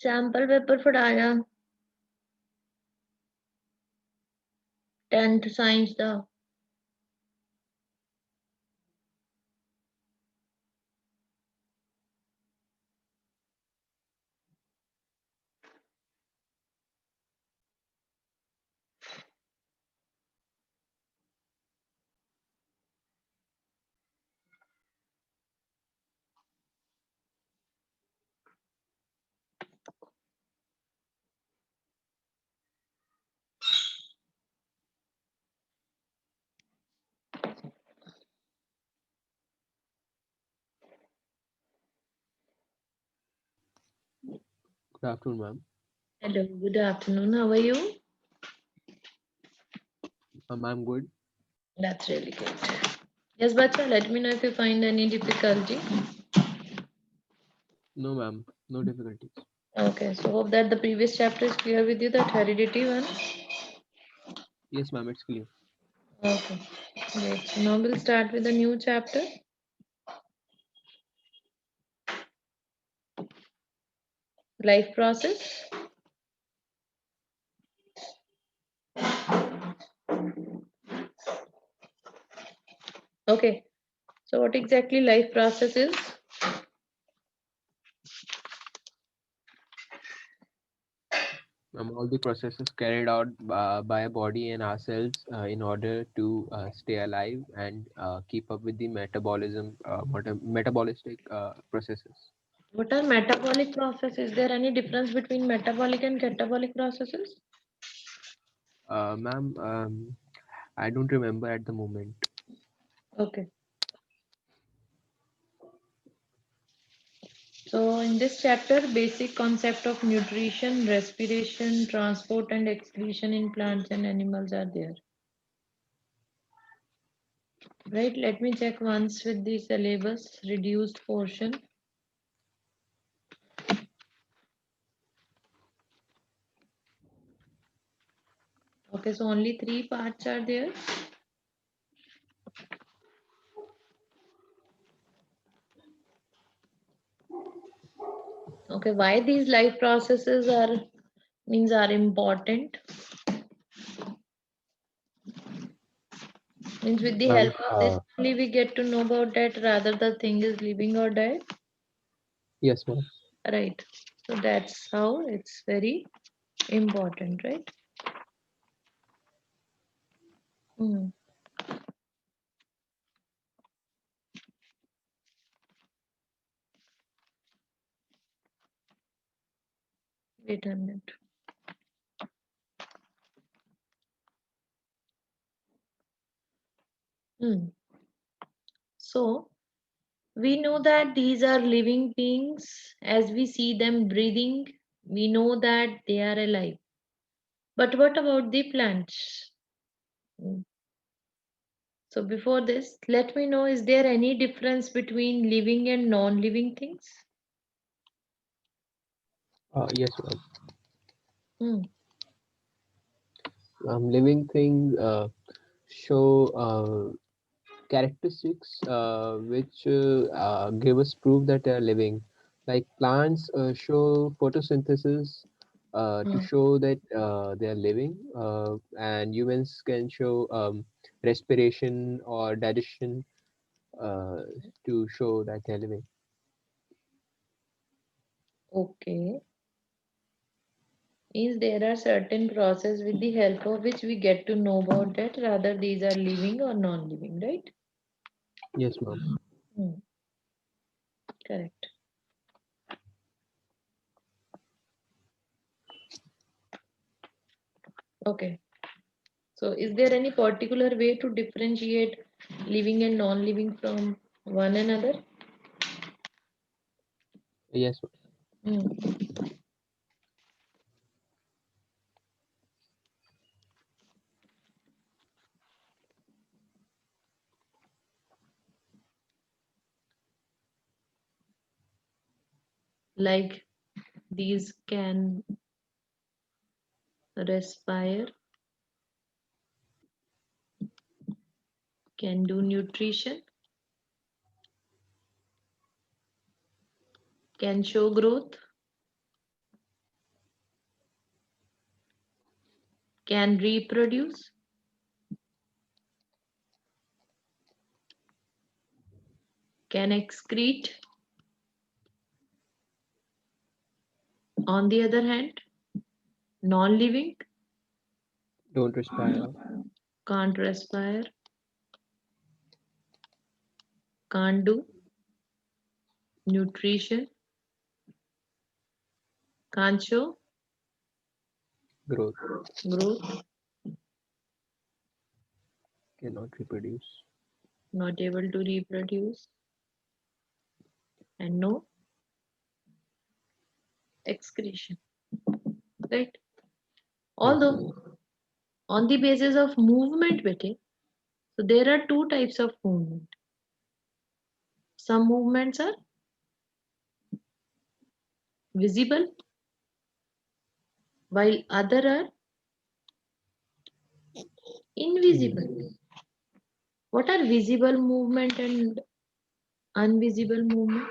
Sample paper फड़ाया 10th science का। Good afternoon, ma'am. Hello, good afternoon. How are you? I'm good. That's really good. Yes, Bacha, let me know if you find any difficulty. No, ma'am. No difficulties. Okay, so hope that the previous chapter is clear with you, that heredity one. Yes, ma'am. It's clear. Okay, great. So now we'll start with a new chapter. Life process. Okay, so what exactly life process is? All the processes carried out by a body and ourselves in order to stay alive and keep up with the metabolistic processes. What are metabolic processes? Is there any difference between metabolic and catabolic processes? Ma'am, I don't remember at the moment. Okay. So in this chapter, basic concept of nutrition, respiration, transport and excretion in plants and animals are there. Right, let me check once with the syllabus reduced portion. Okay, so only 3 parts are there. Okay, why these life processes are important? Means with the Ma'am, help of this only we get to know about that rather the thing is living or dead. yes, ma'am. Right. So that's how it's very important, right? Hmm. Wait a minute. Hmm. So we know that these are living beings as we see them breathing. We know that they are alive. But what about the plants? Hmm. So before this, let me know, is there any difference between living and non-living things? Yes, ma'am. Hmm. Living things show characteristics which give us proof that they are living. Like plants show photosynthesis to Hmm. show that they are living, and humans can show respiration or digestion uh, to show that they are living. Okay. Means there are certain process with the help of which we get to know about that rather these are living or non-living, right? Yes, ma'am. Hmm. Correct. Okay. So is there any particular way to differentiate living and non-living from one another? Yes, ma'am. Hmm. Like these can respire, can do nutrition, can show growth, can reproduce, can excrete. On the other hand, non-living Don't respire. can't respire, can't do nutrition, can't show Growth. growth, Cannot reproduce. not able to reproduce, and no excretion. Right? Yes, ma'am. Although on the basis of movement, bete, so there are two types of movement. Some movements are visible, while other are invisible. Invisible. What are visible movement and invisible movement?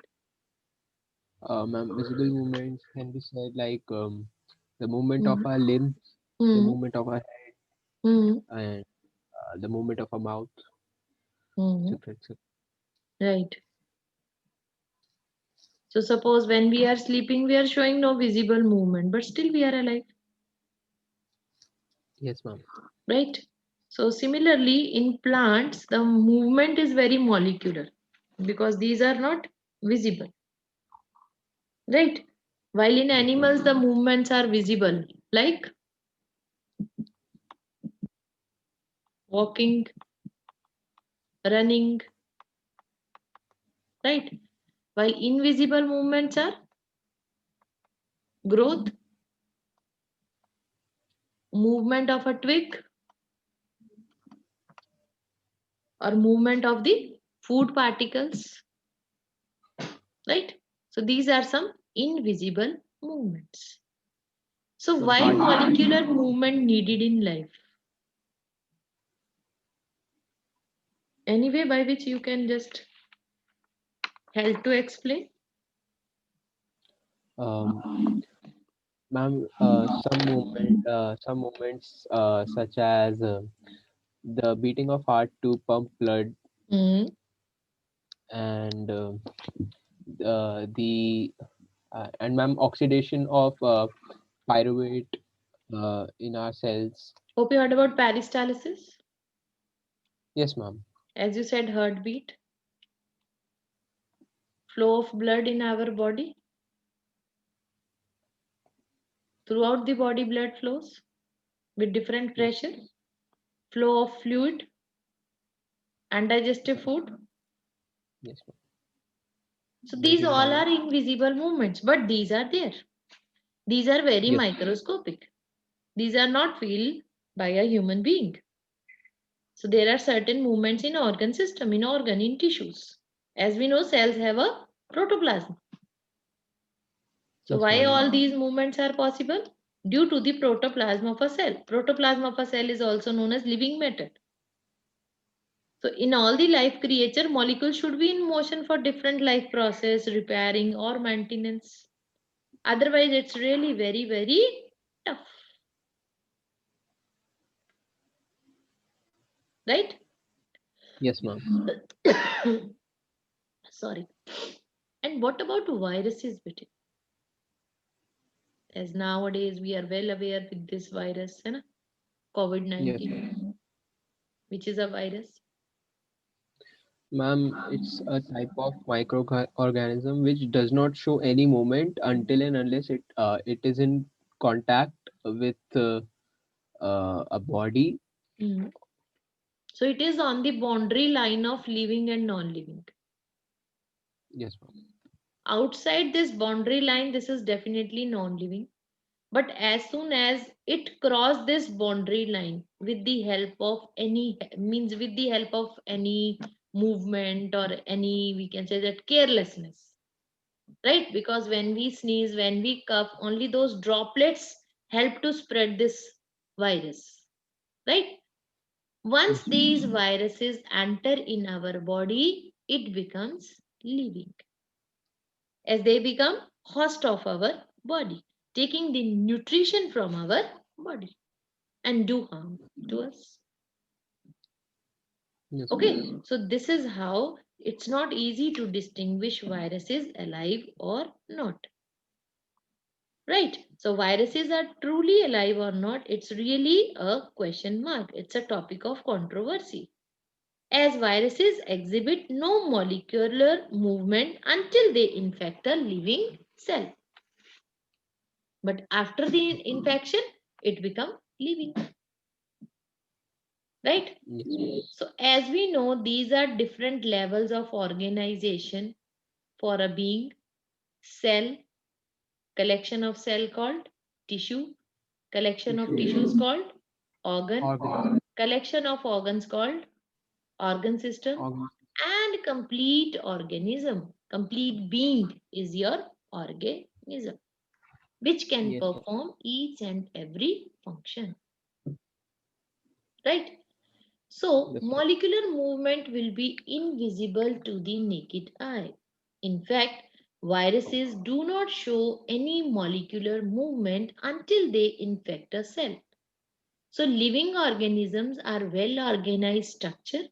Ma'am, visible movements can be said like the movement of Hmm. our limbs, the Hmm. movement of our Hmm. and the movement of our mouth, Hmm. etc. etc. Right. So suppose when we are sleeping, we are showing no visible movement, but still we are alive, Yes, ma'am. right? So similarly, in plants, the movement is very molecular because these are not visible, right? While in Yes, ma'am. animals, the movements are visible, like walking, running, right? While invisible movements are growth, movement of a twig, or movement of the food particles, right? So these are some invisible movements. So So why heart. molecular movement needed in life? Any way by which you can just help to explain? Um, Ma'am, some movements such as the beating of heart to pump blood Hmm. and the and ma'am oxidation of pyruvate in our cells. Hope you heard about peristalsis. Yes, ma'am. As you said, heartbeat, flow of blood in our body. Throughout the body, blood flows with different Yes, pressure, flow of fluid and digestive food. yes, ma'am. So these Breathing all down. are invisible movements, but these are there. These are very Yes, microscopic. These are not felt by a human being. So there are certain movements in organ system, in organ, in tissues. As we know, cells have a protoplasm. So yes, why ma'am. all these movements are possible? Due to the protoplasm of a cell. Protoplasm of a cell is also known as living matter. So in all the life creature, molecules should be in motion for different life process, repairing or maintenance. Otherwise, it's really very, very tough, right? Yes, ma'am. Sorry. And what about viruses, Betty? As nowadays we are well aware with this virus, है ना? Yes, COVID-19, which is a virus. ma'am. It's a type of microorganism which does not show any movement until and unless it is in contact with a body. Mm. So it is on the boundary line of living and non-living. Yes, ma'am. Outside this boundary line, this is definitely non-living. But as soon as it cross this boundary line with the help of any means with the help of any movement or any we can say that carelessness, right? Because when we sneeze, when we cough, only those droplets help to spread this virus, right? Once Yes, ma'am. these viruses enter in our body, it becomes living as they become host of our body, taking the nutrition from our body. and do harm to us. Yes, Okay, ma'am. so this is how it's not easy to distinguish viruses alive or not. Right. So viruses are truly alive or not, it's really a question mark. It's a topic of controversy. As viruses exhibit no molecular movement until they infect a living cell. But after the infection, it becomes living. Right? Yes. So as we know, these are different levels of organization for a being. Cell, collection of cell called tissue, collection of Tissue. tissues called organ, Organ. collection of organs called organ system, Organ. and complete organism. Complete being is your organism, which can Yes, ma'am. perform each and every function. Right? So, Yes, ma'am. molecular movement will be invisible to the naked eye. In fact, viruses do not show any molecular movement until they infect a cell. So, living organisms are well organized structure,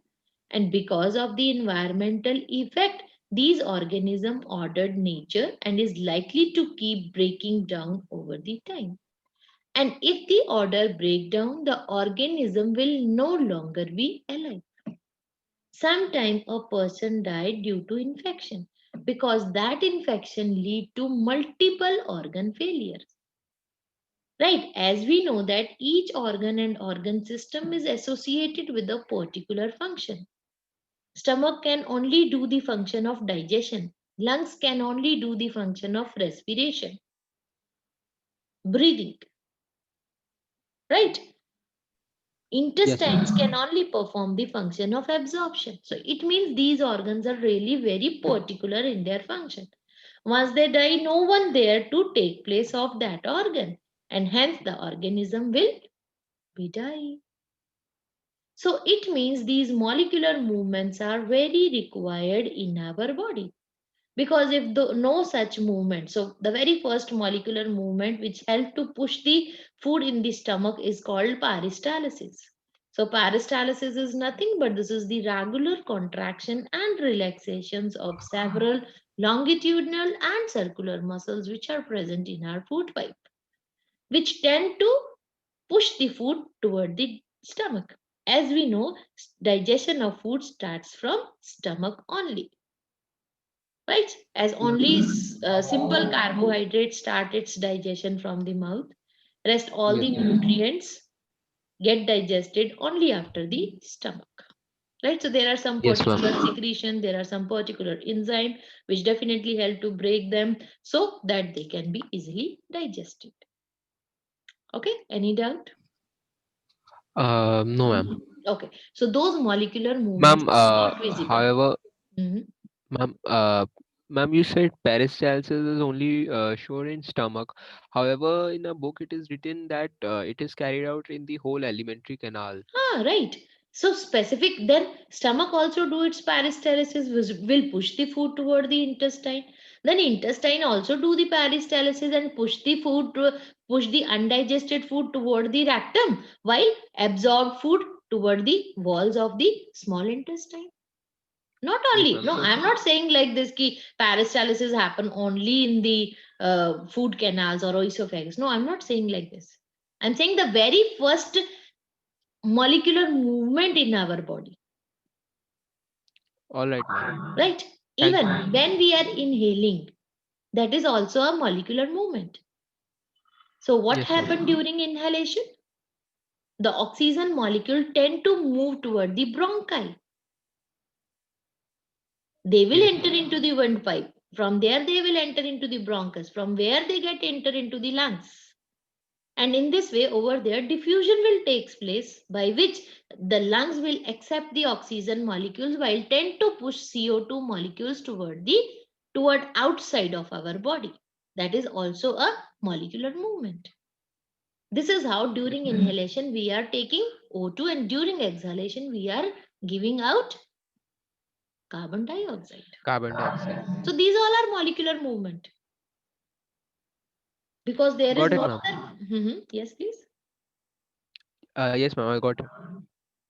and because of the environmental effect, these organisms ordered nature and is likely to keep breaking down over the time. And if the order break down, the organism will no longer be alive. Sometimes a person died due to infection because that infection lead to multiple organ failures. Right, as we know that each organ and organ system is associated with a particular function. Stomach can only do the function of digestion. Lungs can only do the function of respiration, breathing. Right? Yes, Intestines ma'am. can only perform the function of absorption. So it means these organs are really very particular in their function. Once they die, no one there to take place of that organ, and hence the organism will be die. So it means these molecular movements are very required in our body. Because if no such movement, so the very first molecular movement which help to push the food in the stomach is called peristalsis. So peristalsis is nothing but this is the regular contraction and relaxations of several longitudinal and circular muscles which are present in our food pipe, which tend to push the food toward the stomach. As we know, digestion of food starts from stomach only, right? As Yes, only ma'am. simple carbohydrates start its digestion from the mouth, rest all the Yes, ma'am. nutrients get digested only after the stomach, right? So there are some Yes, ma'am. particular secretion, there are some particular enzyme which definitely help to break them so that they can be easily digested. Okay, any doubt? No, ma'am. Okay, so those molecular movements Ma'am, are not visible. however, Mhm. ma'am, ma'am, you said peristalsis is only shown in stomach. However, in a book, it is written that it is carried out in the whole alimentary canal. Ah, right. So specific, then stomach also do its peristalsis, will push the food toward the intestine. Then intestine also do the peristalsis and push the food to push the undigested food toward the rectum, while absorbed food toward the walls of the small intestine. Not Yes, only, ma'am. no, So, I'm not saying like this ki peristalsis happen only in the food canals or esophagus. No, I'm not saying like this. I'm saying the very first molecular movement in our body, all right, ma'am. right? Thank Even you. when we are inhaling, that is also a molecular movement. So what Yes, ma'am. happened during inhalation? The oxygen molecule tend to move toward the bronchi. They will Yes, enter ma'am. into the windpipe. From there they will enter into the bronchus, from where they get enter into the lungs. And in this way, over there, diffusion will take place by which the lungs will accept the oxygen molecules while tend to push CO2 molecules toward outside of our body. That is also a molecular movement. This is how Yes, during ma'am. inhalation we are taking O2 and during exhalation we are giving out carbon dioxide. Carbon dioxide. So these all are molecular movement because there is Got it, no ma'am. other. Mhm. Yes, please. Yes, ma'am, I got it.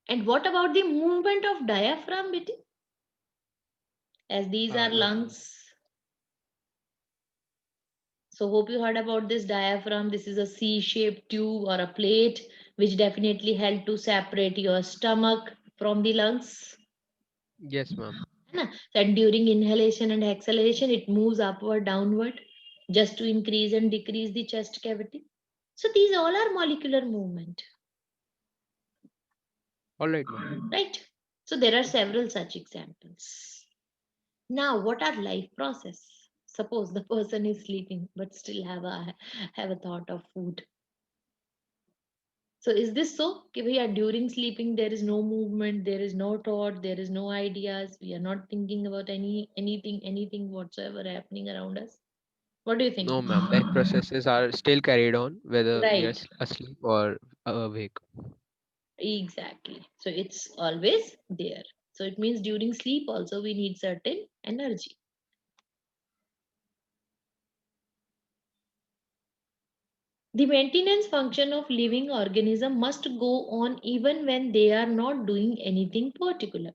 And what about the movement of diaphragm, Betty? As these are Yes, ma'am. lungs. So hope you heard about this diaphragm. This is a C-shaped tube or a plate which definitely help to separate your stomach from the lungs. Yes, ma'am. है ना? And during inhalation and exhalation, it moves upward, downward, just to increase and decrease the chest cavity. So these all are molecular movement, All right, ma'am. right? So there are several such examples. Now, what are life process? Suppose the person is sleeping but still have a thought of food. So is this so? कि भैया during sleeping there is no movement, there is no thought, there is no ideas. We are not thinking about anything whatsoever happening around us. What do you think? No, ma'am. Life processes are still carried on, whether we are Right, asleep or awake. exactly. So it's always there. So it means during sleep also we need certain energy. The maintenance function of living organism must go on even when they are not doing anything particular.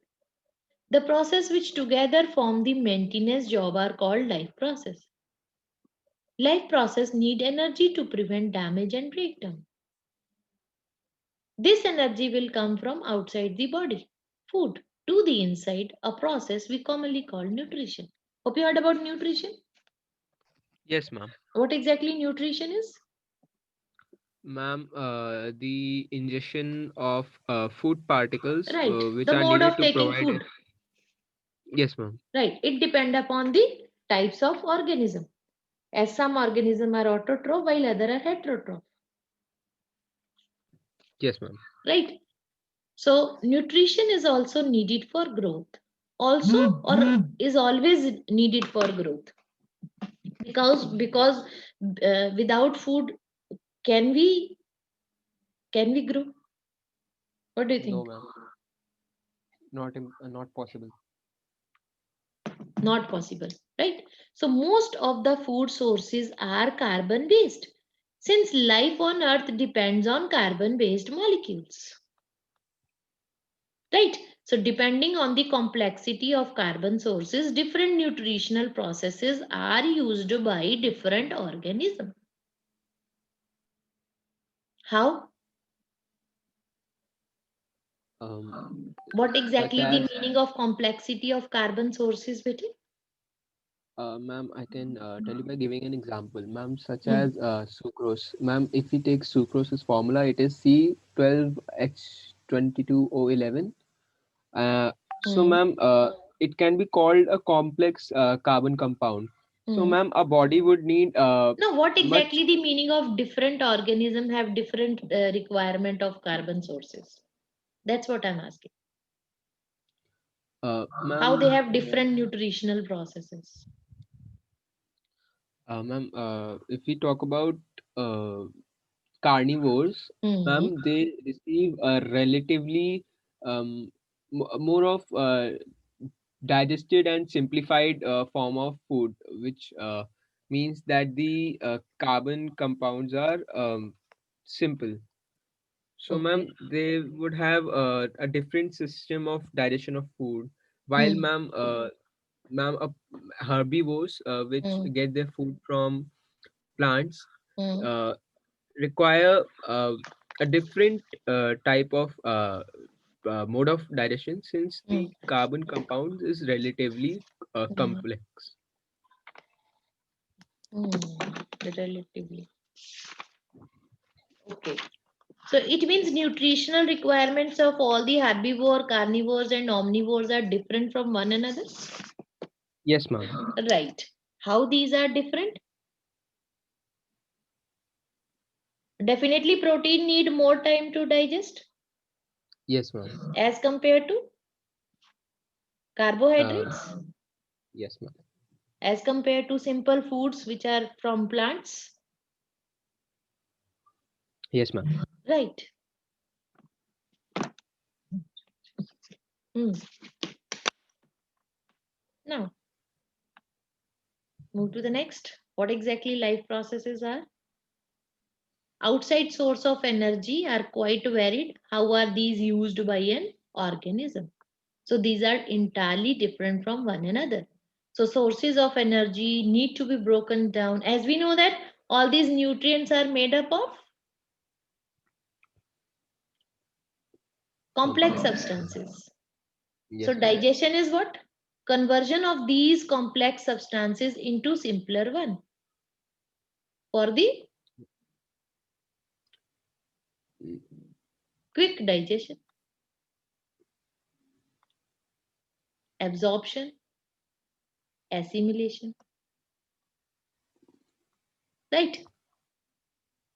The process which together form the maintenance job are called life process. Life process need energy to prevent damage and breakdown. This energy will come from outside the body, food, to the inside, a process we commonly call nutrition. Hope you heard about nutrition. Yes, ma'am. What exactly nutrition is? Ma'am, the ingestion of food particles Right, which the are mode needed of to taking provide. food. Yes, ma'am. Right, it depend upon the types of organism. As some organism are autotroph while other are heterotroph. Yes, ma'am. Right. So nutrition is also needed for growth. Also, or is always needed for growth. Because without food, can we grow? What do you No, think? ma'am. Not possible. Not possible, right? So most of the food sources are carbon based. Since life on earth depends on carbon based molecules. Right? So depending on the complexity of carbon sources, different nutritional processes are used by different organisms. How? Um, What Such exactly the as, meaning of complexity of carbon sources, Betty? ma'am, I can tell you by giving an example, ma'am, such Hmm. as sucrose. Ma'am, if we take sucrose's formula, it is C12H22O11. So, Hmm. ma'am, it can be called a complex carbon compound. So, Hmm. ma'am, a body would need Now, what much, exactly the meaning of different organism have different requirement of carbon sources? That's what I'm asking. How they ma'am, have different nutritional processes. ma'am, if we talk about uh, carnivores, Hmm. ma'am, they receive a relatively more of digested and simplified form of food, which means that the carbon compounds are simple. So, Okay. ma'am, they would have a different system of digestion of food, while Hmm. ma'am, herbivores, which Hmm. get their food from plants, Hmm. uh, require a different type of mode of digestion, since Hmm. the carbon compounds is relatively Hmm. complex. Hmm. Relatively. Okay. So it means nutritional requirements of all the herbivore, carnivores, and omnivores are different from one another. Yes, ma'am. Right. How these are different? Definitely, protein need more time to digest Yes, ma'am. as compared to Uh, carbohydrates, yes, ma'am. as compared to simple foods which are from plants. Yes, ma'am. Right. Hmm. Now, move to the next. What exactly life processes are? outside source of energy are quite varied. How are these used by an organism? So these are entirely different from one another. So sources of energy need to be broken down. As we know that all these nutrients are made up of complex Complex. substances. So Yes, ma'am. digestion is what? Conversion of these complex substances into simpler one for the Mm, quick digestion, absorption, assimilation, right?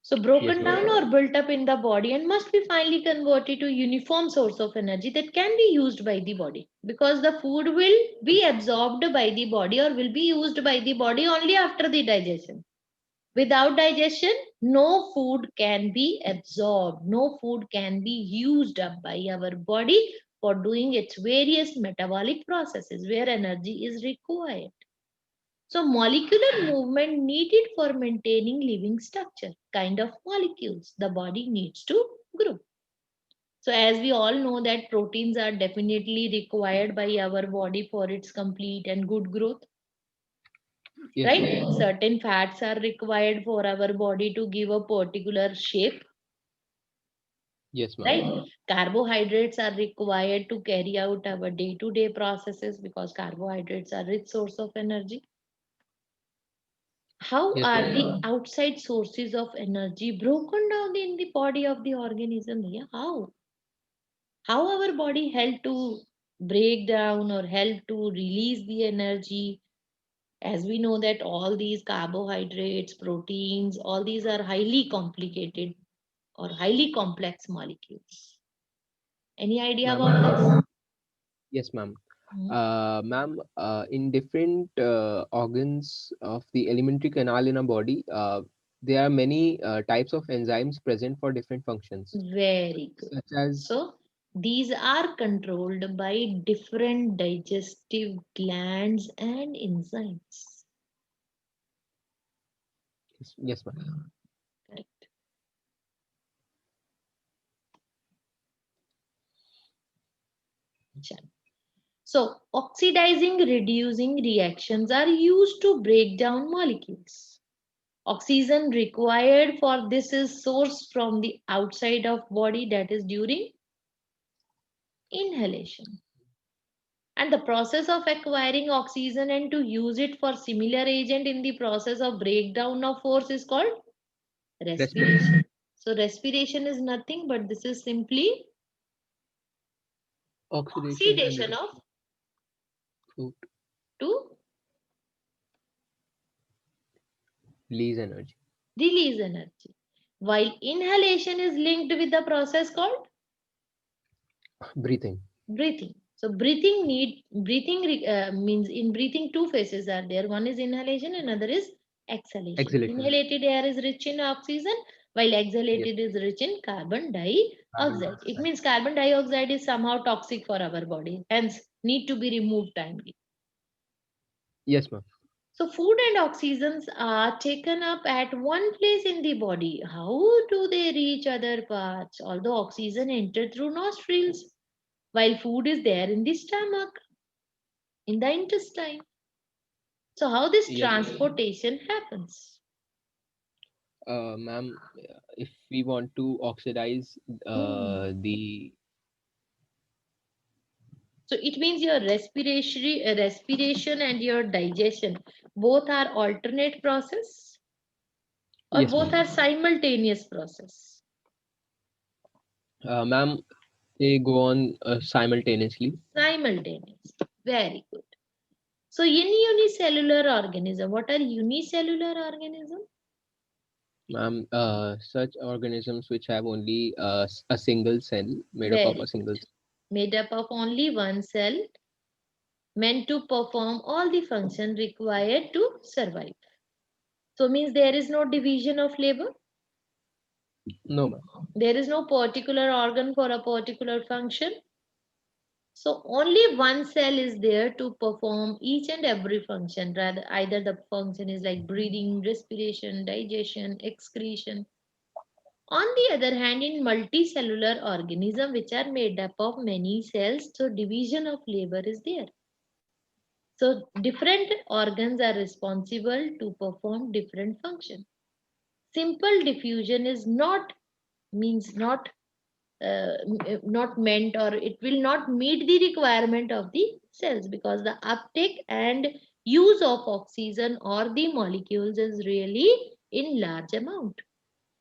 So yes, broken ma'am. down or built up in the body and must be finally converted to uniform source of energy that can be used by the body, because the food will be absorbed by the body or will be used by the body only after the digestion. Without digestion, no food can be absorbed, no food can be used up by our body for doing its various metabolic processes where energy is required. So molecular movement needed for maintaining living structure, kind of molecules the body needs to grow. So as we all know that proteins are definitely required by our body for its complete and good growth, Yes, right? ma'am. Certain fats are required for our body to give a particular shape, Yes, ma'am. right? Carbohydrates are required to carry out our day-to-day processes because carbohydrates are rich source of energy. How Yes, are ma'am. the outside sources of energy broken down in the body of the organism? Yeah, how our body help to break down or help to release the energy? As we know that all these carbohydrates, proteins, all these are highly complicated or highly complex molecules. Any idea Ma'am. about this? Yes, ma'am. Hmm. Ma'am, in different organs of the alimentary canal in a body, there are many types of enzymes present for different functions, Very good. such as So these are controlled by different digestive glands and enzymes. yes, ma'am. Correct. Chalo. So oxidizing reducing reactions are used to break down molecules. Oxygen required for this is sourced from the outside of body, that is during inhalation. And the process of acquiring oxygen and to use it for similar agent in the process of breakdown of force is called Respiration, respiration. So respiration is nothing but this is simply oxidation, and oxidation of to to release energy. release energy. While inhalation is linked with the process called Breathing. breathing. So breathing means in breathing two phases are there. One is inhalation, another is exhalation. Exhalation. Inhalated air is rich in oxygen, while Yes. exhalated is rich in carbon Carbon dioxide. It dioxide. means carbon dioxide is somehow toxic for our body, hence need to be removed timely. Yes, ma'am. So food and oxygens are taken up at one place in the body. How do they reach other parts? Although oxygen enter through nostrils, while food is there in the stomach, in the intestine. So how this Yes, ma'am. transportation happens? Ma'am, if we want to oxidize Hmm. the So it means your respiration and your digestion both are alternate process or yes, both ma'am. are simultaneous process. Ma'am, they go on simultaneously. Simultaneous. Very good. So in unicellular organism, what are unicellular organism? Ma'am, such organisms which have only a single cell made up of Very a good. single. Made up of only one cell, meant to perform all the function required to survive. So means there is no division of labor. No, ma'am. There is no particular organ for a particular function. So only one cell is there to perform each and every function. Rather, either the function is like breathing, respiration, digestion, excretion. On the other hand, in multicellular organisms, which are made up of many cells, so division of labor is there. So different organs are responsible to perform different functions. Simple diffusion is not means not meant, or it will not meet the requirement of the cells, because the uptake and use of oxygen or the molecules is really in large amount.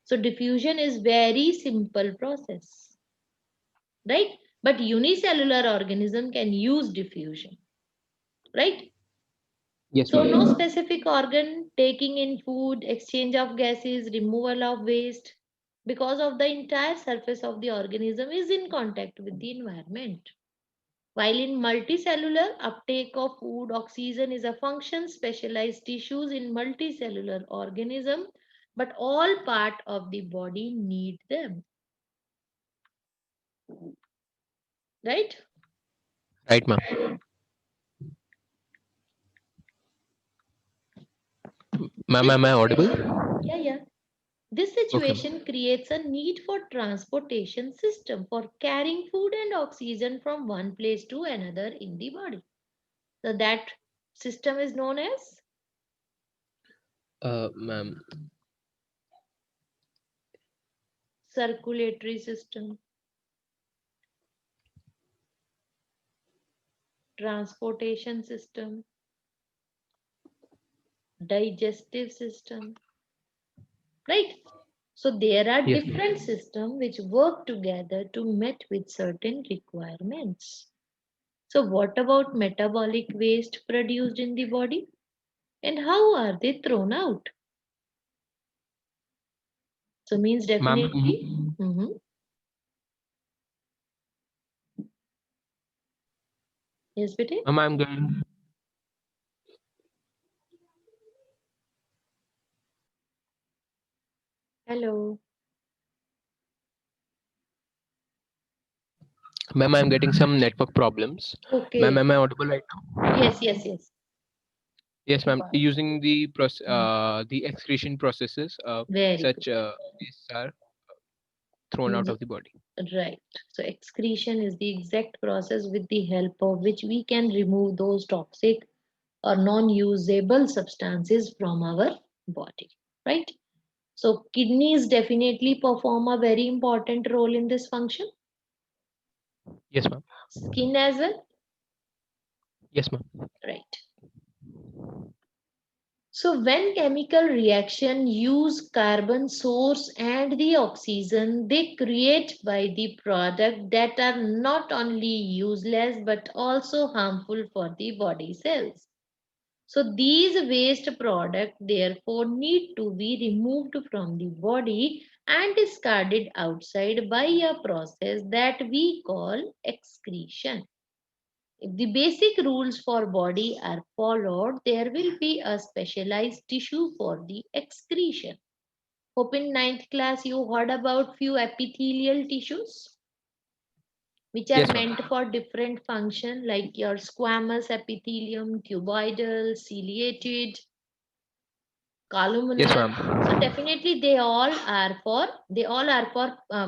So diffusion is very simple process, right? But unicellular organism can use diffusion, right? Yes, So ma'am. no specific organ taking in food, exchange of gases, removal of waste, because of the entire surface of the organism is in contact with the environment. While in multicellular, uptake of food, oxygen is a function, specialized tissues in multicellular organism, but all part of the body need them, right? Right, ma'am. Ma'am, This am I audible? situation, yeah. This Okay, ma'am. situation creates a need for transportation system for carrying food and oxygen from one place to another in the body. So that system is known as Ma'am. circulatory system, transportation system, digestive system, right? So there are Yes, ma'am. different systems which work together to meet with certain requirements. So what about metabolic waste produced in the body, and how are they thrown out? So means Ma'am, definitely. Yes, bete. ma'am, I'm getting. Hello. Ma'am, I'm getting some network problems. Ma'am, Okay. am I audible right now? Yes. Yes, ma'am. Using the excretion processes, Very good. such wastes are thrown out Mhm. of the body. Right. So excretion is the exact process with the help of which we can remove those toxic or non-usable substances from our body. Right. So kidneys definitely perform a very important role in this function. Yes, ma'am. Skin as well. Yes, ma'am. Right. So when chemical reaction use carbon source and the oxygen, they create by the product that are not only useless but also harmful for the body cells. So these waste products therefore need to be removed from the body and discarded outside by a process that we call excretion. If the basic rules for body are followed, there will be a specialized tissue for the excretion. Hope in ninth class you heard about few epithelial tissues which are Yes, ma'am. meant for different function, like your squamous epithelium, cuboidal, ciliated, Yes, columnar. ma'am. So definitely they all are for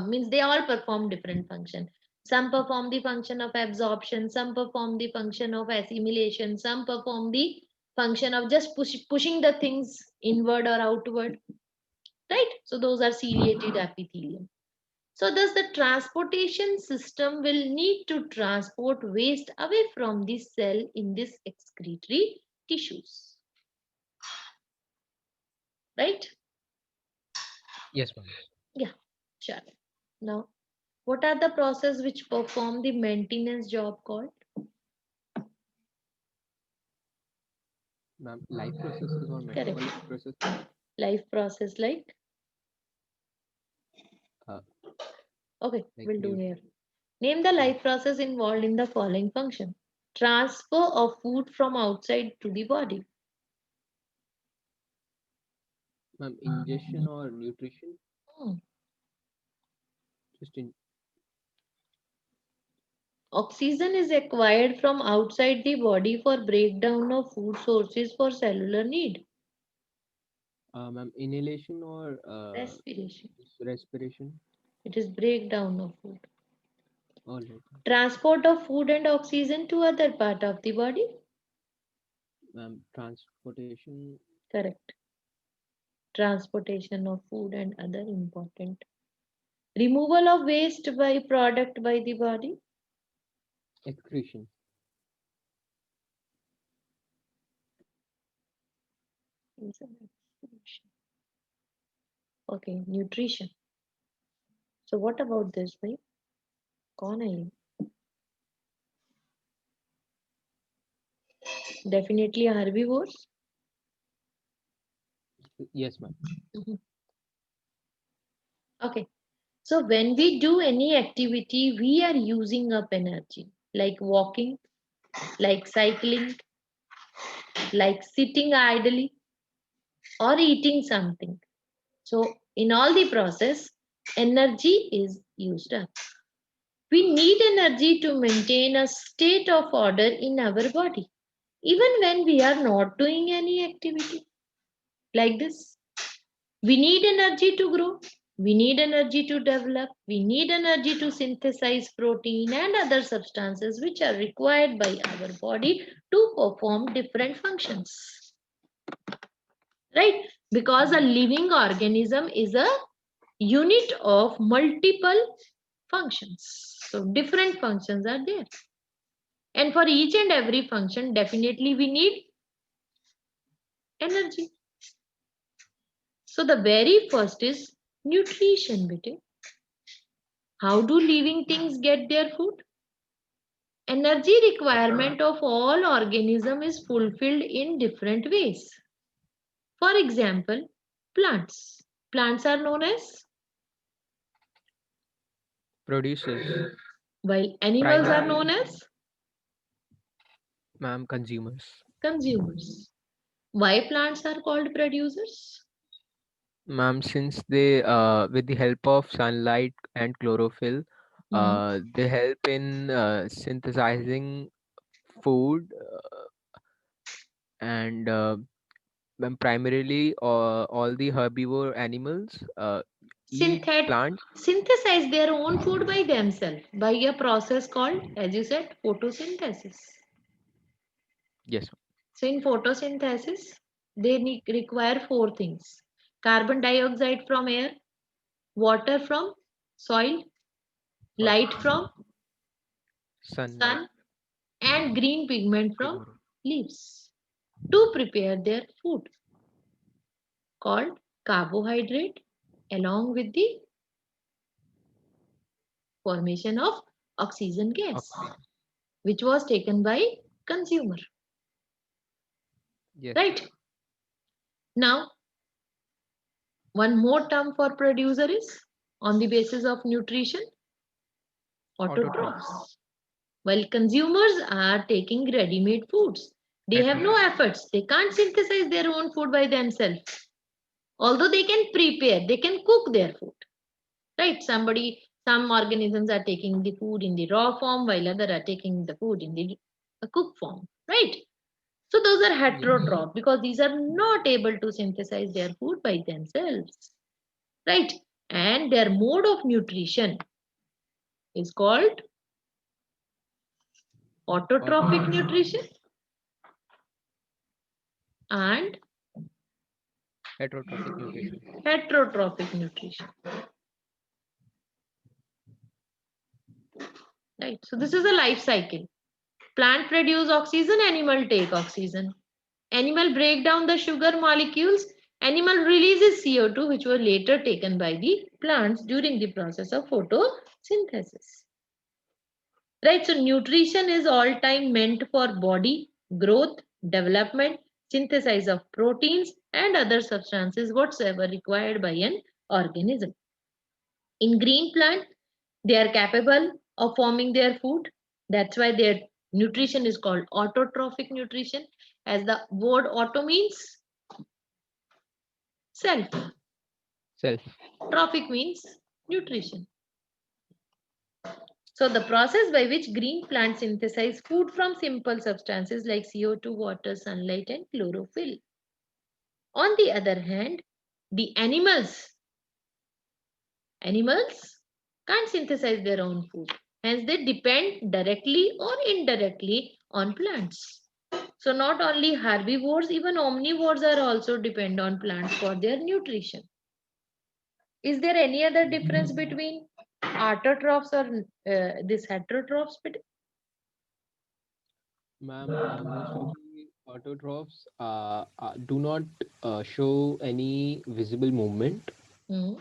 means they all perform different function. Some perform the function of absorption, some perform the function of assimilation, some perform the function of just pushing the things inward or outward, right? So those are ciliated epithelium. So thus the transportation system will need to transport waste away from the cell in this excretory tissues, right? Yes, ma'am. Yeah, sure. Now, what are the process which perform the maintenance job called? Ma'am, life processes or Correct. metabolic processes. Life process like, Uh, okay, like we'll do new. here. Name the life process involved in the following function. Transfer of food from outside to the body. Ma'am, ingestion or nutrition. Hmm. Just in. Oxygen is acquired from outside the body for breakdown of food sources for cellular need. Ma'am, inhalation or Respiration. respiration? It is breakdown of food. All right. Transport of food and oxygen to other part of the body. Ma'am, transportation. Correct. Transportation of food and other important. Removal of waste by product by the body. Excretion. Okay, nutrition. So what about this, bhai? कौन है ये? Definitely herbivores. Yes, ma'am. Mhm. Okay. So when we do any activity, we are using up energy, like walking, like cycling, like sitting idly, or eating something. So in all the process, energy is used up. We need energy to maintain a state of order in our body, even when we are not doing any activity like this. We need energy to grow. We need energy to develop. We need energy to synthesize protein and other substances which are required by our body to perform different functions. Right? Because a living organism is a unit of multiple functions. So different functions are there. And for each and every function, definitely we need energy. So the very first is nutrition, bete. How do living things get their food? Energy requirement of all organism is fulfilled in different ways. For example, plants. Plants are known as, Producers. while animals are Primarily, known as ma'am, consumers. consumers. Why plants are called producers? Ma'am, since they, with the help of sunlight and chlorophyll, Mhm. they help in synthesizing food, and ma'am, primarily all the herbivore animals eat Synthet plants. synthesize their own food by themselves by a process called, as you said, photosynthesis. Yes, So in photosynthesis, they require four things: carbon dioxide from air, water from soil, ma'am. light from Sunlight. sun, and green pigment from Ignorant. leaves to prepare their food called carbohydrate along with the formation of oxygen gas, Oxygen. which was taken by consumer. Yes, ma'am. Right? Now, one more term for producer is, on the basis of nutrition, Autotroph. autotrophs. While consumers are taking ready-made foods, they have no Heterotrophs. efforts. They can't synthesize their own food by themselves. Although they can prepare, they can cook their food. Right? Some organisms are taking the food in the raw form, while others are taking the food in the cooked form. Right? So those are Yes. heterotrophs because these are not able to synthesize their food by themselves. Right? And their mode of nutrition is called autotrophic Autotroph. nutrition and Heterotrophic nutrition. heterotrophic nutrition. Right? So this is a life cycle. Plant produce oxygen, animal take oxygen. Animal break down the sugar molecules. Animal releases CO2, which were later taken by the plants during the process of photosynthesis. Right? So nutrition is all time meant for body growth, development, synthesis of proteins and other substances whatsoever required by an organism. In green plant, they are capable of forming their food. That's why their nutrition is called autotrophic nutrition, as the word auto means self. Self. Trophic means nutrition. So the process by which green plants synthesize food from simple substances like CO2, water, sunlight, and chlorophyll. On the other hand, the animals can't synthesize their own food. Hence, they depend directly or indirectly on plants. So not only herbivores, even omnivores are also depend on plants for their nutrition. Is there any other difference between autotrophs or this heterotrophs? Ma'am, most of the autotrophs do not show any visible movement, Hmm.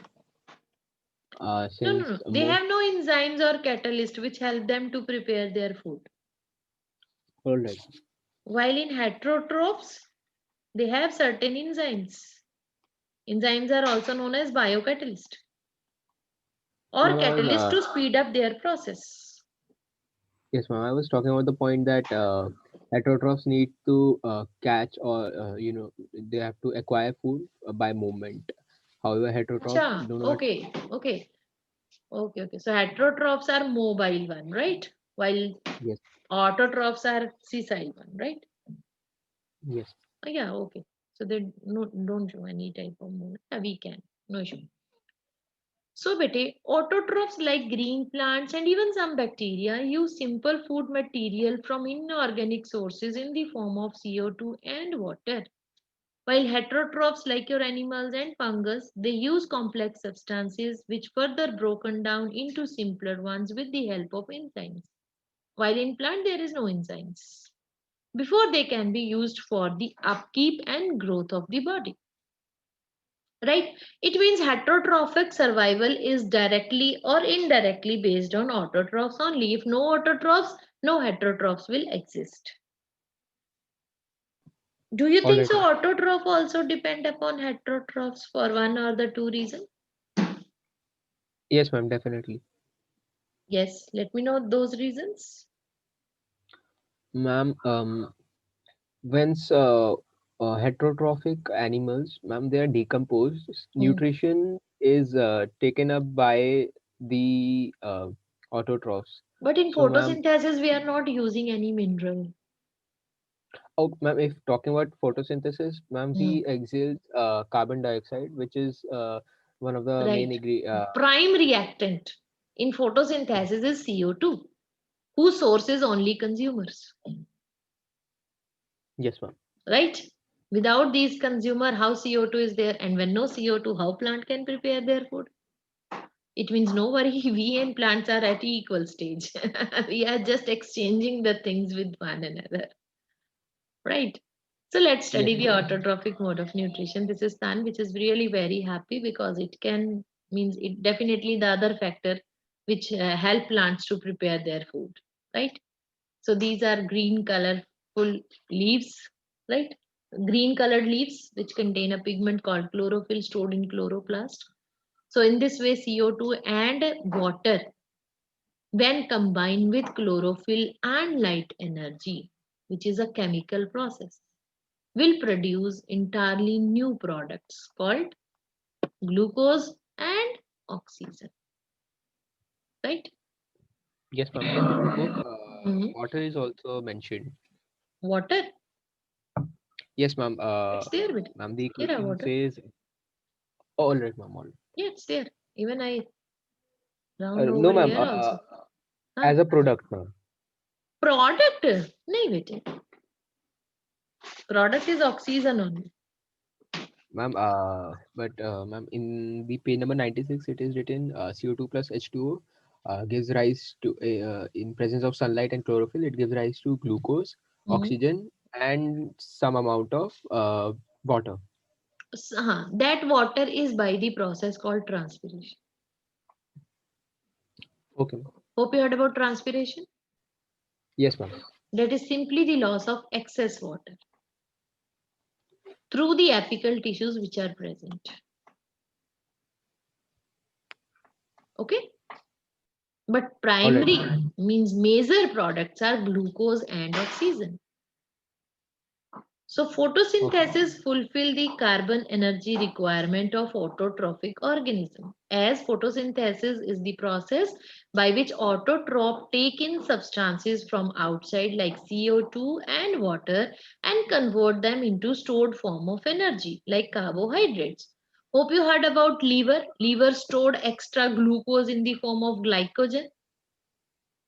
No, no, since no. They most. have no enzymes or catalyst which help them to prepare their food. All right. While in heterotrophs, they have certain enzymes. Enzymes are also known as biocatalyst or Ma'am, I was catalyst to speed up their process. yes, ma'am. I was talking about the point that heterotrophs need to catch, or they have to acquire food by movement. However, heterotrophs Acha, do not. okay, okay, okay. So heterotrophs are mobile one, right? While Yes, autotrophs are sessile one, right? yes. Yeah, okay. So they no, don't show any type of movement. Yeah, we can, no issue. So, bete, autotrophs like green plants and even some bacteria use simple food material from inorganic sources in the form of CO2 and water. While heterotrophs like your animals and fungus, they use complex substances which further broken down into simpler ones with the help of enzymes. While in plant there is no enzymes before they can be used for the upkeep and growth of the body. Right? It means heterotrophic survival is directly or indirectly based on autotrophs only. If no autotrophs, no heterotrophs will exist. Do you All think right, so? ma'am. Autotroph also depend upon heterotrophs for one or the two reasons? Yes, ma'am. Definitely, Yes, let me know those reasons. ma'am. Once heterotrophic animals, ma'am, they are decomposed. Hmm. Nutrition is taken up by the autotrophs. But in So, ma'am, photosynthesis, we are not using any mineral. oh, ma'am, if talking about photosynthesis, ma'am, Hmm. we exhale carbon dioxide, which is one of the main Right. Prime reactant in photosynthesis is CO2, whose source is only consumers. yes, ma'am. Right? Without these consumer, how CO2 is there? And when no CO2, how plant can prepare their food? It means no worry, we and plants are at equal stage. We are just exchanging the things with one another. Right? So let's Yes, study the autotrophic mode of nutrition. This is Tan, which is really very happy because it can means it definitely the other factor which help plants to prepare their food. Right? So these are green colorful leaves, right? Green colored leaves which contain a pigment called chlorophyll stored in chloroplast. So in this way, CO2 and water, when combined with chlorophyll and light energy, which is a chemical process, will produce entirely new products called glucose and oxygen. Right? yes, ma'am. In the book, Mhm. water is also mentioned. Water, Yes, ma'am. it's there with Ma'am, the here equation water. says, all right, ma'am. All right. Yeah, it's there. Even I round No, over ma'am. here also. Huh? As a product, ma'am. Product? नहीं बेटे. Product is oxygen only. Ma'am, ma'am, in the page number 96, it is written CO2 plus H2O gives rise to, in presence of sunlight and chlorophyll, it gives rise to glucose, Mhm. oxygen, and some amount of water. That water is by the process called transpiration. Okay, ma'am. Hope you heard about transpiration. Yes, ma'am. That is simply the loss of excess water through the apical tissues which are present. Okay? But All right, primary ma'am. means major products are glucose and oxygen. So photosynthesis fulfill the carbon energy requirement of autotrophic organism. As photosynthesis is the process by which autotroph take in substances from outside like CO2 and water and convert them into stored form of energy like carbohydrates. Hope you heard about liver. Liver stored extra glucose in the form of glycogen.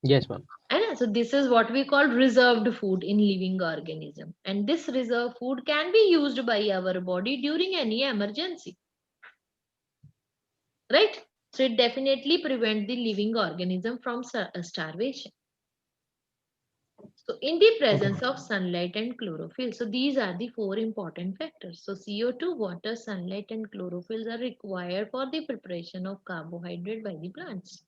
Yes, ma'am. And so this is what we call reserved food in living organism. And this reserved food can be used by our body during any emergency. Right? So it definitely prevents the living organism from starvation. So in the presence of sunlight and chlorophyll, so these are the four important factors. So CO2, water, sunlight and chlorophyll are required for the preparation of carbohydrate by the plants.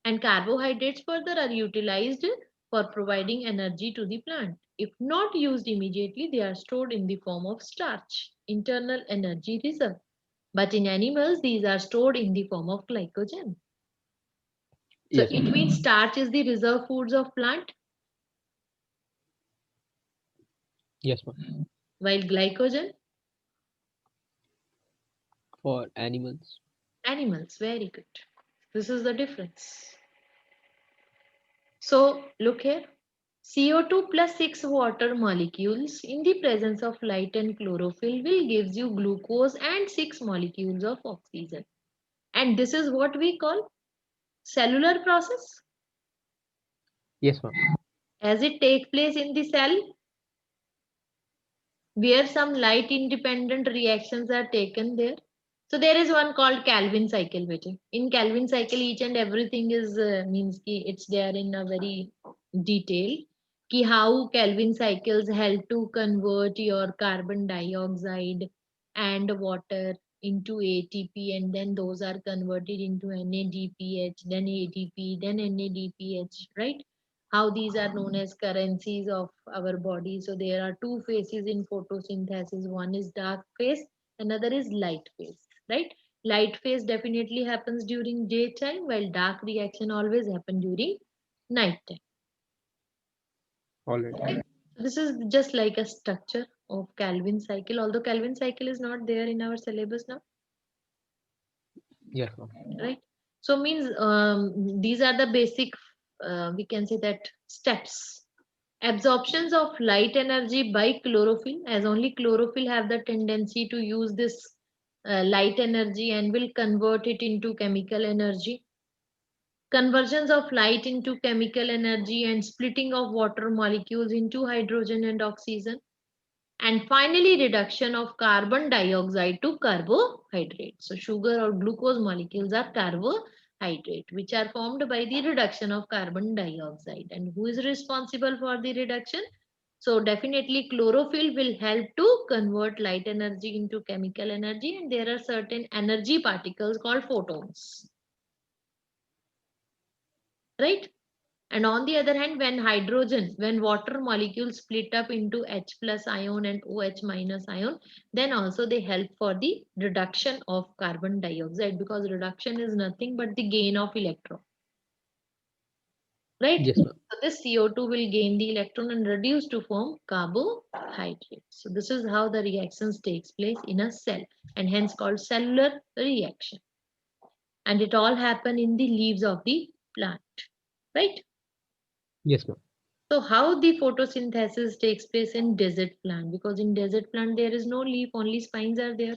And carbohydrates further are utilized for providing energy to the plant. If not used immediately, they are stored in the form of starch, internal energy reserve. But in animals, these are stored in the form of glycogen. So Yes, it ma'am. means starch is the reserve foods of plant, Yes, ma'am. while glycogen, For animals. animals. Very good. This is the difference. So look here. CO2 plus 6 water molecules in the presence of light and chlorophyll will gives you glucose and 6 molecules of oxygen. And this is what we call cellular process. Yes, ma'am. As it takes place in the cell where some light independent reactions are taken there. So there is one called Calvin cycle. In Calvin cycle, each and everything is means ki it's there in a very detail. Ki how Calvin cycles help to convert your carbon dioxide and water into ATP, and then those are converted into NADPH, then ADP, then NADPH, right? How these are known as currencies of our body. So there are two phases in photosynthesis. One is dark phase, another is light phase, right? Light phase definitely happens during daytime, while dark reaction always happen during night time. All right. Okay? So this is just like a structure of Calvin cycle, although Calvin cycle is not there in our syllabus now, Yes, ma'am. right? So means these are the basic, we can say that steps. Absorptions of light energy by chlorophyll, as only chlorophyll have the tendency to use this light energy and will convert it into chemical energy. Conversions of light into chemical energy and splitting of water molecules into hydrogen and oxygen. And finally, reduction of carbon dioxide to carbohydrate. So sugar or glucose molecules are carbohydrate, which are formed by the reduction of carbon dioxide. And who is responsible for the reduction? So definitely chlorophyll will help to convert light energy into chemical energy, and there are certain energy particles called photons, right? And on the other hand, when water molecules split up into H plus ion and OH minus ion, then also they help for the reduction of carbon dioxide, because reduction is nothing but the gain of electron, right? Yes, ma'am. So this CO2 will gain the electron and reduce to form carbohydrate. So this is how the reactions takes place in a cell, and hence called cellular reaction. And it all happen in the leaves of the plant, right? Yes, ma'am. So how the photosynthesis takes place in desert plant? Because in desert plant there is no leaf, only spines are there.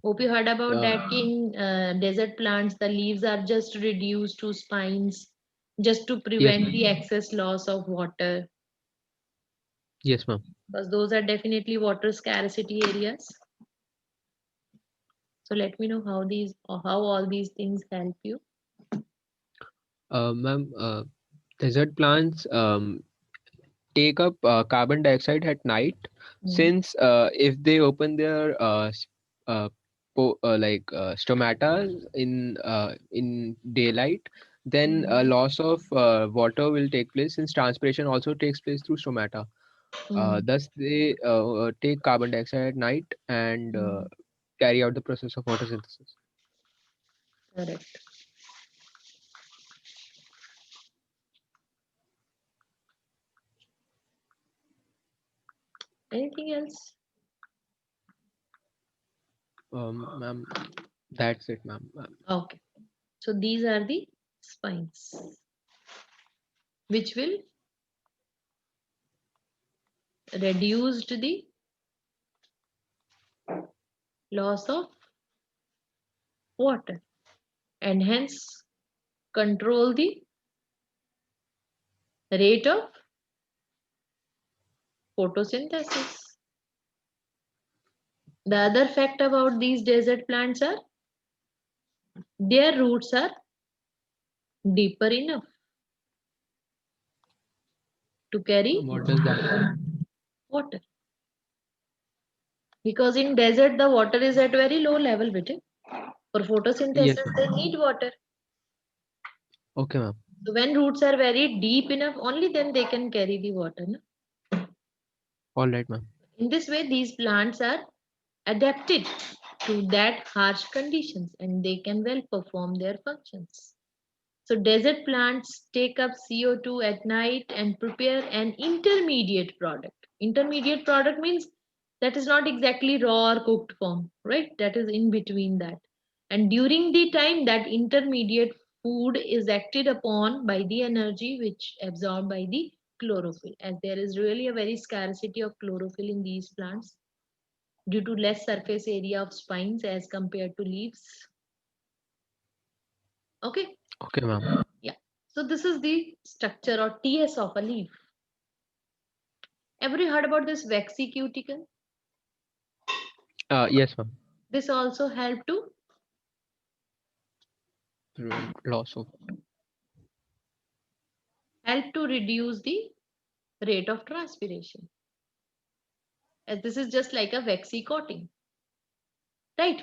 Hope you heard about Uh, that. In desert plants, the leaves are just reduced to spines, just to yes, prevent ma'am. the excess loss of water. Yes, ma'am. Because those are definitely water scarcity areas. So let me know how these or how all these things help you. Ma'am, desert plants take up carbon dioxide at night, Hmm. since if they open their stomata in daylight, then a loss of water will take place, since transpiration also takes place through stomata. Hmm. Thus they take carbon dioxide at night and Hmm. carry out the process of photosynthesis. Correct. Anything else? Ma'am, that's it, ma'am. Okay. So these are the spines which will reduce the loss of water and hence control the rate of photosynthesis. The other fact about these desert plants are their roots are deeper enough to carry What does that mean? water. Because in desert the water is at very low level, bete. For Yes, photosynthesis ma'am. they need water. Okay, ma'am. So when roots are very deep enough, only then they can carry the water. No? All right, ma'am. In this way, these plants are adapted to that harsh conditions and they can well perform their functions. So desert plants take up CO2 at night and prepare an intermediate product. Intermediate product means that is not exactly raw or cooked form, right? That is in between that. And during the time that intermediate food is acted upon by the energy which absorbed by the chlorophyll, as there is really a very scarcity of chlorophyll in these plants due to less surface area of spines as compared to leaves. Okay. Okay, ma'am. Yeah. So this is the structure or TS of a leaf. Ever you heard about this waxy cuticle? Yes, ma'am. This also help Prevent loss of. to reduce the rate of transpiration. As this is just like a waxy coating, right?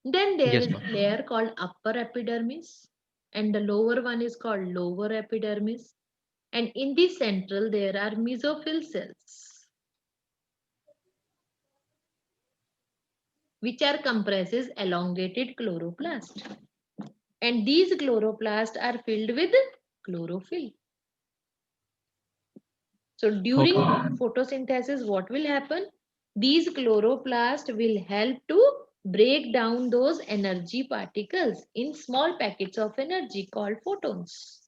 Then there Yes, is ma'am. a layer called upper epidermis, and the lower one is called lower epidermis. And in the central, there are mesophyll cells, which are compresses elongated chloroplast. And these chloroplasts are filled with chlorophyll. So during Okay. photosynthesis, what will happen? These chloroplasts will help to break down those energy particles in small packets of energy called photons.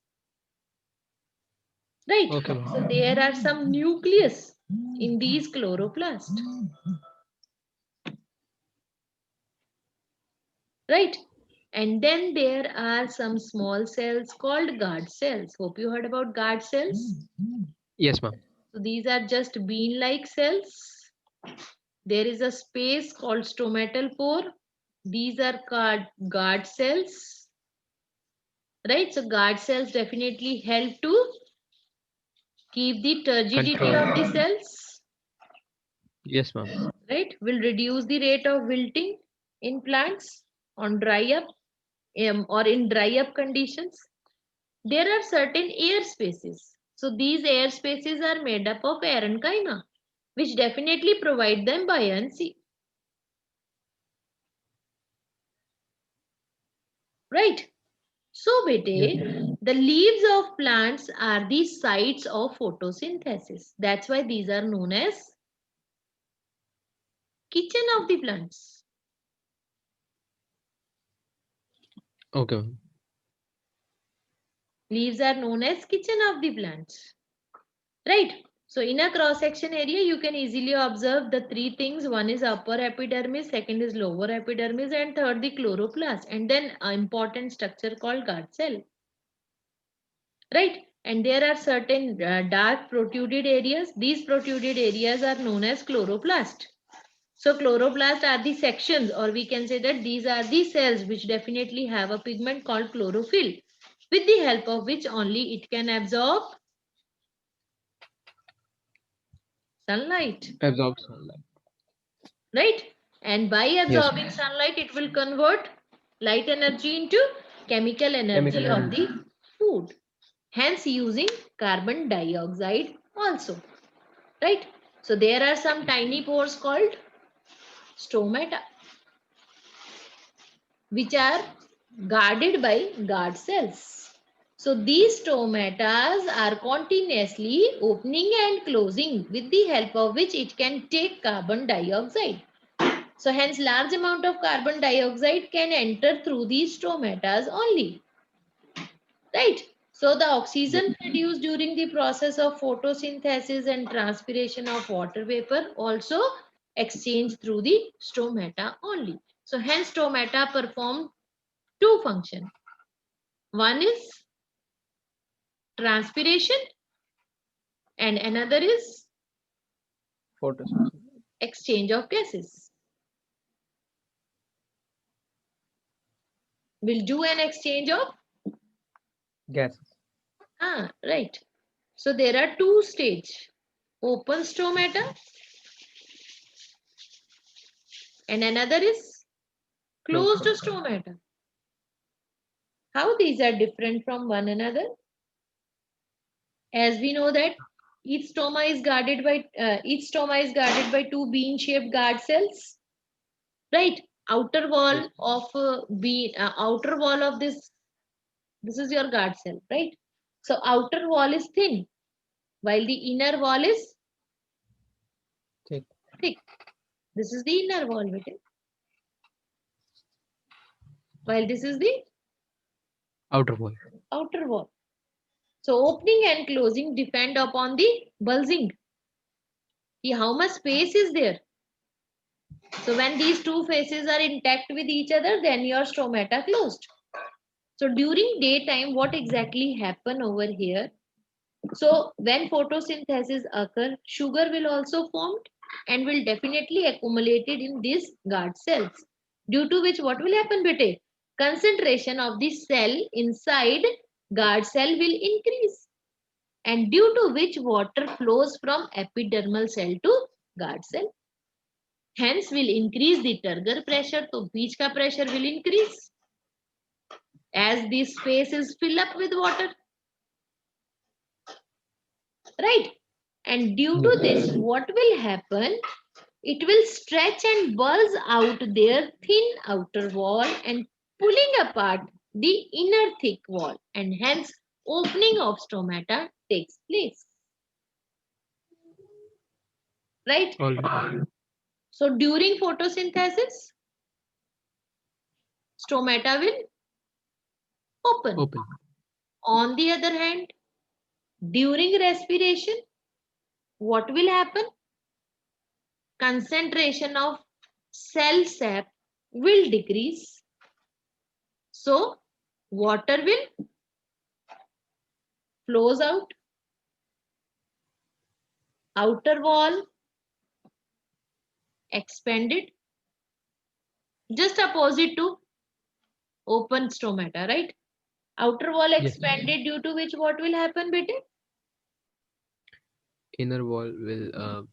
Right? Okay, ma'am. So there are some nucleus in these chloroplasts. Right? And then there are some small cells called guard cells. Hope you heard about guard cells. Yes, ma'am. So these are just bean-like cells. There is a space called stomatal pore. These are called guard cells. Right? So guard cells definitely help to keep the turgidity Control. of the cells. Yes, ma'am. Right? Will reduce the rate of wilting in plants on dry up or in dry up conditions. There are certain air spaces. So these air spaces are made up of parenchyma, which definitely provide them buoyancy. Right? So, Yes, bete, ma'am. the leaves of plants are the sites of photosynthesis. That's why these are known as kitchen of the plants. Okay, ma'am. Leaves are known as kitchen of the plants. Right? So, in a cross section area, you can easily observe the three things. One is upper epidermis, second is lower epidermis, and third the chloroplast. And then an important structure called guard cell. Right? And there are certain dark protruded areas. These protruded areas are known as chloroplast. So chloroplast are the sections, or we can say that these are the cells which definitely have a pigment called chlorophyll, with the help of which only it can absorb sunlight. Absorb sunlight. Right? And by Yes, absorbing ma'am. sunlight, it will convert light energy into chemical energy Chemical of the energy. food. Hence using carbon dioxide also. Right? So there are some tiny pores called stomata, which are guarded by guard cells. So these stomatas are continuously opening and closing, with the help of which it can take carbon dioxide. So hence large amount of carbon dioxide can enter through these stomatas only. Right? So the oxygen produced during the process of photosynthesis and transpiration of water vapor also exchange through the stomata only. So hence stomata perform two functions. One is transpiration and another is Photosynthesis. exchange of gases. Will do an exchange of Gases. right. So there are two stages: open stomata and another is closed stomata. How these are different from one another? As we know that each stoma is guarded by two bean-shaped guard cells, right? Outer wall of outer wall of this is your guard cell, right? So outer wall is thin, while the inner wall is Thick. thick. This is the inner wall, beta. While this is the Outer wall. outer wall. So opening and closing depend upon the bulging. How much space is there? So when these two faces are intact with each other, then your stomata closed. So during daytime, what exactly happen over here? So when photosynthesis occur, sugar will also form and will definitely accumulated in these guard cells. Due to which what will happen, bete? Concentration of the cell inside guard cell will increase. And due to which water flows from epidermal cell to guard cell. Hence will increase the turgor pressure. So beach ka pressure will increase as these spaces fill up with water. Right? And due to this, what will happen? It will stretch and bulge out their thin outer wall and pulling apart the inner thick wall, and hence opening of stomata takes place. Right? All right. So during photosynthesis, stomata will open. Open. On the other hand, during respiration, what will happen? Concentration of cell sap will decrease. So water will flows out. Outer wall expanded. Just opposite to open stomata, right? Outer wall Yes. expanded, due to which what will happen, bete? Inner wall will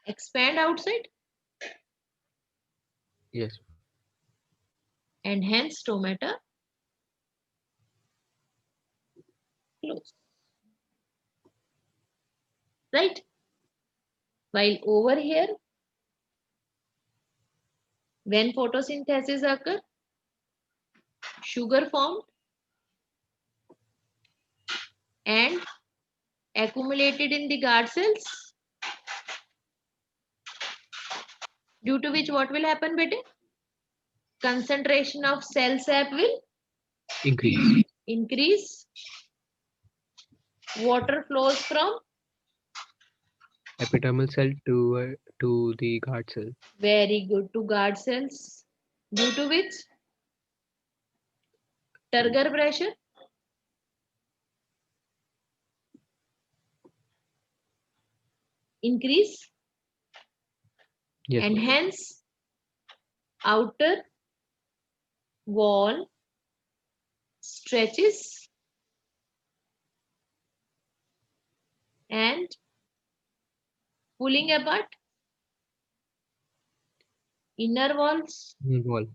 Expand outside, yes. and hence stomata close. Right? While over here, when photosynthesis occurs, sugar formed and accumulated in the guard cells, due to which what will happen, bete? Concentration of cell sap will Increase. increase. Water flows from Epidermal cell to the guard cell. very good to guard cells, due to which turgor pressure increase, Yes. and hence outer wall stretches and pulling apart inner walls Wall.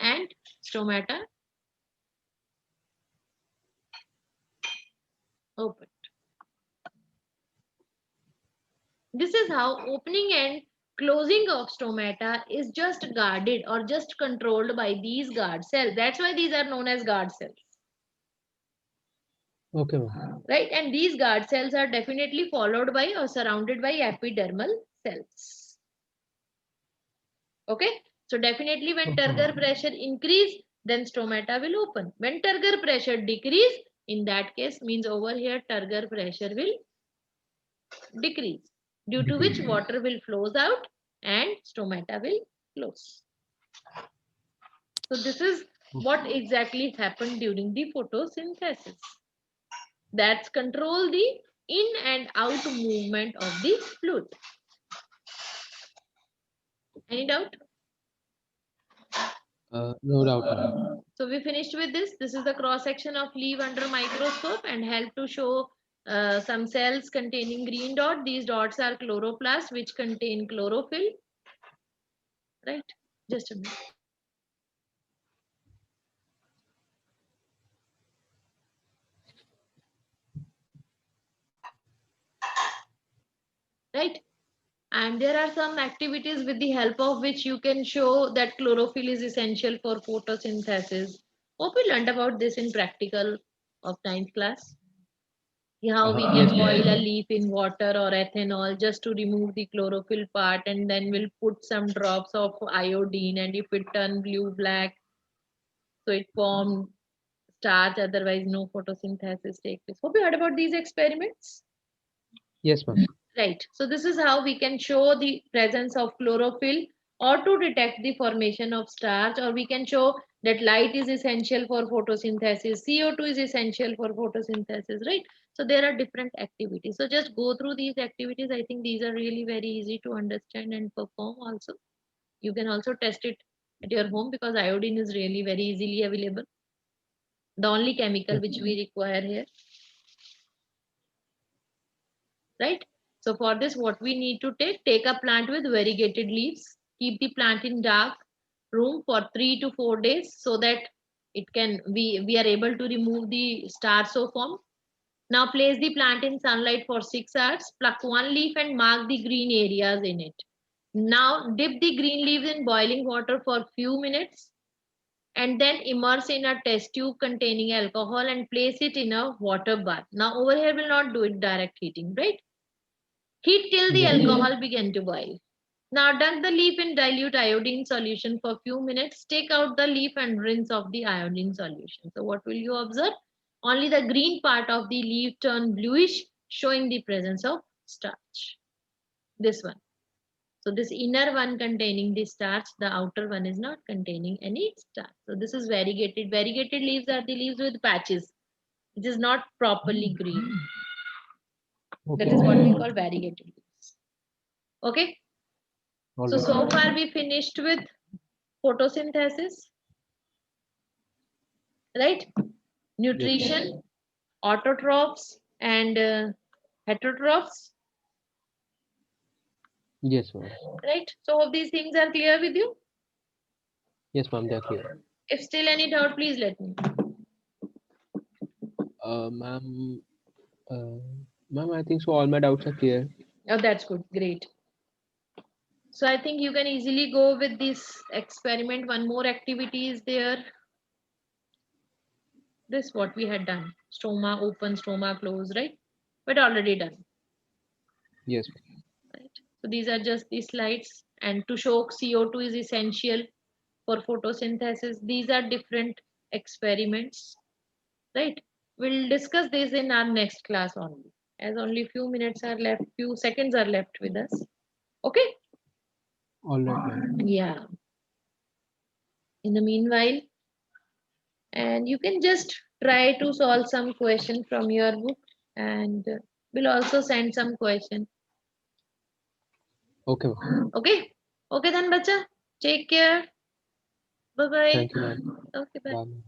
and stomata open. This is how opening and closing of stomata is just guarded or just controlled by these guard cells. That's why these are known as guard cells. Okay, ma'am. right? And these guard cells are definitely followed by or surrounded by epidermal cells. Okay, so definitely when Okay, turgor ma'am. pressure increase, then stomata will open. When turgor pressure decrease, in that case means over here turgor pressure will decrease, due to which water will flows out and stomata will close. So this is what exactly happened during the photosynthesis. That's control the in and out movement of the fluid. Any doubt? No doubt, ma'am. So we finished with this. This is the cross section of leaf under microscope and help to show some cells containing green dot. These dots are chloroplasts which contain chlorophyll. Right? Just a minute. Right? And there are some activities with the help of which you can show that chlorophyll is essential for photosynthesis. Hope you learned about this in practical of 9th class. How we Yes, can ma'am. boil a leaf in water or ethanol just to remove the chlorophyll part, and then we'll put some drops of iodine, and if it turn blue black, so it formed starch, otherwise no photosynthesis take place. Hope you heard about these experiments. Yes, ma'am. Right. So this is how we can show the presence of chlorophyll or to detect the formation of starch, or we can show that light is essential for photosynthesis, CO2 is essential for photosynthesis, right? So there are different activities. So just go through these activities. I think these are really very easy to understand and perform also. You can also test it at your home because iodine is really very easily available. The only chemical which we require here, right? So for this, what we need to take a plant with variegated leaves, keep the plant in dark room for 3 to 4 days so that it can we are able to remove the starch so formed. Now place the plant in sunlight for 6 hours, pluck one leaf and mark the green areas in it. Now dip the green leaves in boiling water for few minutes and then immerse in a test tube containing alcohol and place it in a water bath. Now over here will not do it direct heating, right? Heat till the Yes, ma'am. alcohol begin to boil. Now dunk the leaf in dilute iodine solution for few minutes. Take out the leaf and rinse off the iodine solution. So what will you observe? Only the green part of the leaf turn bluish, showing the presence of starch. This one. So this inner one containing the starch, the outer one is not containing any starch. So this is variegated. Variegated leaves are the leaves with patches. It is not properly green. That Okay, is what we ma'am. call variegated leaves. Okay. All So, right, so ma'am. far we finished with photosynthesis, right? Yes, ma'am. Nutrition, autotrophs, and heterotrophs, Yes, ma'am. right? So, hope these things are clear with you. Yes, ma'am. They're clear. If still any doubt, please let me know. Ma'am. Ma'am, I think so. All my doubts are clear. Oh, that's good. Great. So, I think you can easily go with this experiment. One more activity is there. This what we had done. Stoma open, stoma close, right? But already done. Yes, Right. So these are just the slides. And to show CO2 is essential for photosynthesis, these are different experiments, right? We'll discuss this in our next class only, as only few minutes are left, few seconds are left with us. Okay? all right, ma'am. Yeah. In the meanwhile, and you can just try to solve some question from your book, and we'll also send some question. Okay, ma'am. Okay? Okay then, bacha. Take care. Bye bye. Thank you, ma'am. Okay, bye. Bye, ma'am.